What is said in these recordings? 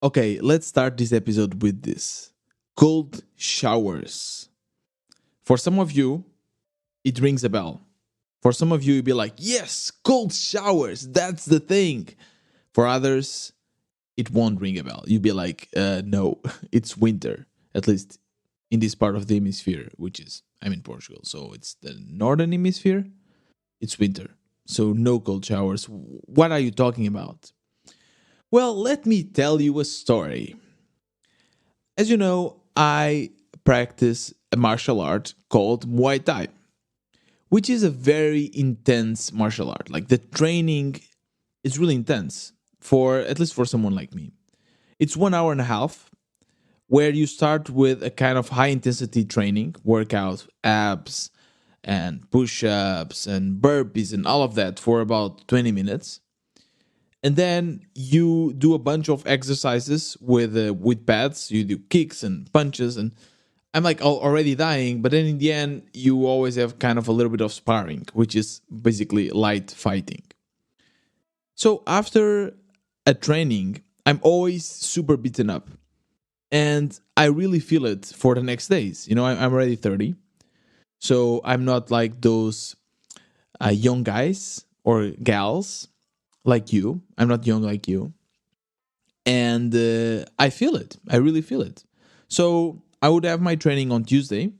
Okay, let's start this episode with this. Cold showers. For some of you, it rings a bell. For some of you, you'll be like, yes, cold showers, that's the thing. For others, it won't ring a bell. You'll be like, no, it's winter, at least in this part of the hemisphere, which is, I'm in Portugal. So it's the northern hemisphere, it's winter. So no cold showers. What are you talking about? Well, let me tell you a story. As you know, I practice a martial art called Muay Thai, which is a very intense martial art. Like the training is really intense for at least for someone like me. It's 1 hour and a half where you start with a kind of high intensity training, workout, abs and push-ups and burpees and all of that for about 20 minutes. And then you do a bunch of exercises with pads. You do kicks and punches, and I'm like already dying. But then in the end, you always have kind of a little bit of sparring, which is basically light fighting. So after a training, I'm always super beaten up, and I really feel it for the next days. I'm already 30, so I'm not like those young guys or gals like you. I'm not young like you. And I feel it. I really feel it. So I would have my training on Tuesday,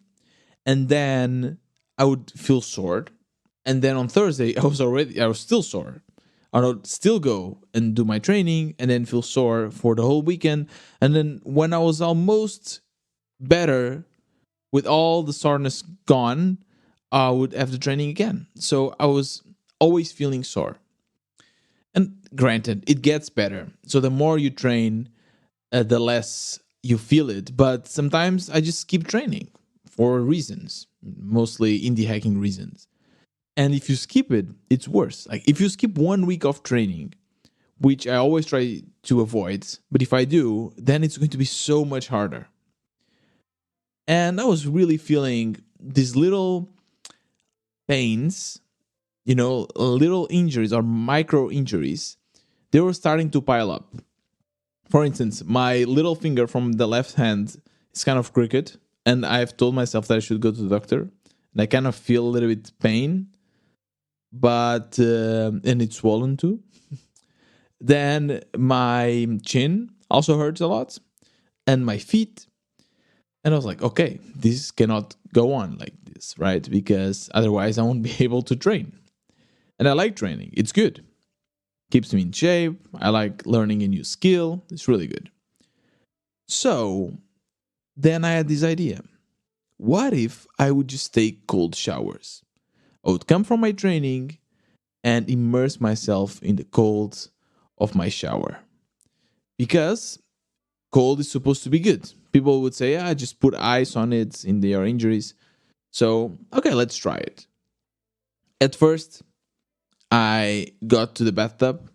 and then I would feel sore. And then on Thursday, I was still sore. I would still go and do my training and then feel sore for the whole weekend. And then when I was almost better with all the soreness gone, I would have the training again. So I was always feeling sore. And granted, it gets better. So the more you train, the less you feel it. But sometimes I just keep training for reasons, mostly indie hacking reasons. And if you skip it, it's worse. Like if you skip 1 week of training, which I always try to avoid, but if I do, then it's going to be so much harder. And I was really feeling these little pains, little injuries or micro injuries, they were starting to pile up. For instance, my little finger from the left hand is kind of crooked, and I've told myself that I should go to the doctor. And I kind of feel a little bit pain, but and it's swollen too. Then my chin also hurts a lot, and my feet. And I was like, okay, this cannot go on like this, right? Because otherwise I won't be able to train. And I like training. It's good. Keeps me in shape. I like learning a new skill. It's really good. So then I had this idea. What if I would just take cold showers? I would come from my training and immerse myself in the cold of my shower. Because cold is supposed to be good. People would say, just put ice on it in their injuries. So, okay, let's try it. At first, I got to the bathtub,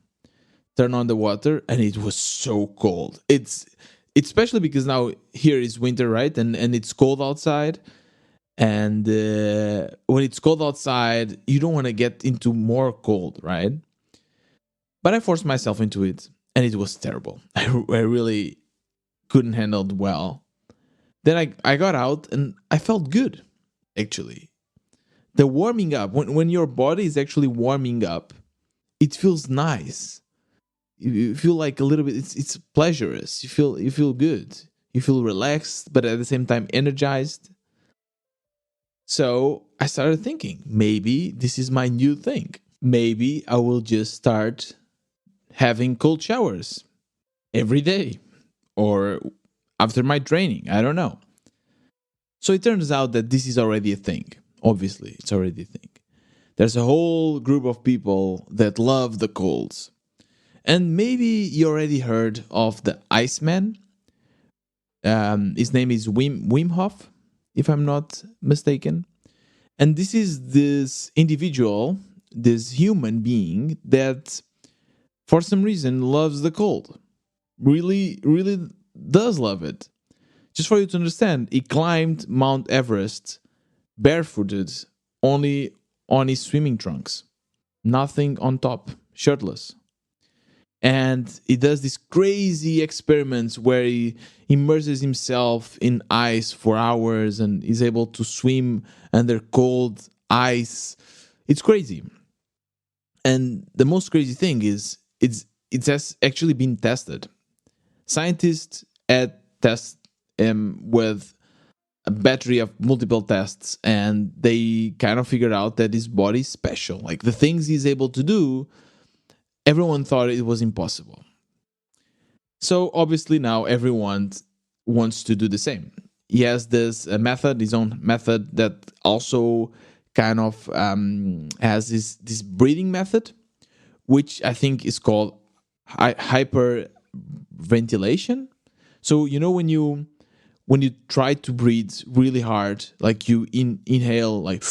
turned on the water, and it was so cold. It's especially because now here is winter, right? And it's cold outside. And when it's cold outside, you don't want to get into more cold, right? But I forced myself into it, and it was terrible. I really couldn't handle it well. Then I got out, and I felt good, actually. The warming up, when your body is actually warming up, it feels nice. You feel like a little bit, it's pleasurous. You feel good. You feel relaxed, but at the same time energized. So I started thinking, maybe this is my new thing. Maybe I will just start having cold showers every day or after my training. I don't know. So it turns out that this is already a thing. Obviously, it's already a thing. There's a whole group of people that love the colds. And maybe you already heard of the Iceman. His name is Wim Hof, if I'm not mistaken. And this is this individual, this human being that for some reason loves the cold. Really, really does love it. Just for you to understand, he climbed Mount Everest barefooted, only on his swimming trunks. Nothing on top, shirtless. And he does these crazy experiments where he immerses himself in ice for hours and is able to swim under cold ice. It's crazy. And the most crazy thing is it's has actually been tested. Scientists had tests with a battery of multiple tests, and they kind of figured out that his body's special. Like the things he's able to do, everyone thought it was impossible. So obviously now everyone wants to do the same. He has this method, his own method that also kind of has this breathing method, which I think is called hyperventilation. So when you try to breathe really hard, like you inhale like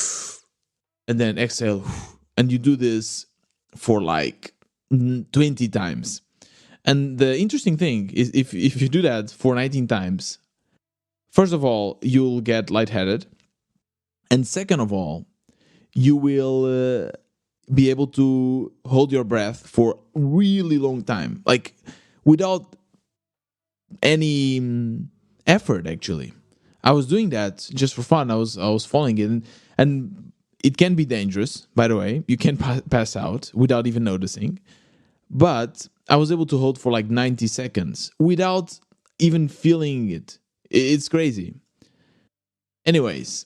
and then exhale, and you do this for like 20 times. And the interesting thing is if you do that for 19 times, first of all, you'll get lightheaded. And second of all, you will be able to hold your breath for really long time, like without any effort. Actually, I was doing that just for fun. I was following it, and it can be dangerous. By the way, you can pass out without even noticing. But I was able to hold for like 90 seconds without even feeling it. It's crazy. Anyways,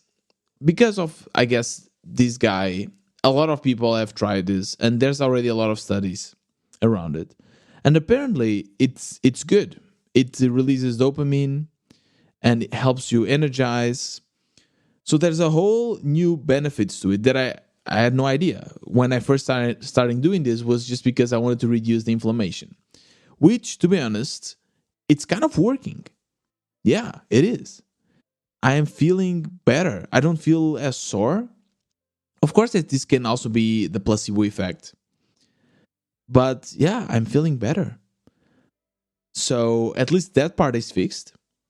because of, I guess, this guy, a lot of people have tried this, and there's already a lot of studies around it. And apparently, it's good. It releases dopamine and it helps you energize. So there's a whole new benefits to it that I had no idea. When I first starting doing this was just because I wanted to reduce the inflammation, which, to be honest, it's kind of working. Yeah, it is. I am feeling better. I don't feel as sore. Of course, this can also be the placebo effect. But yeah, I'm feeling better. So at least that part is fixed.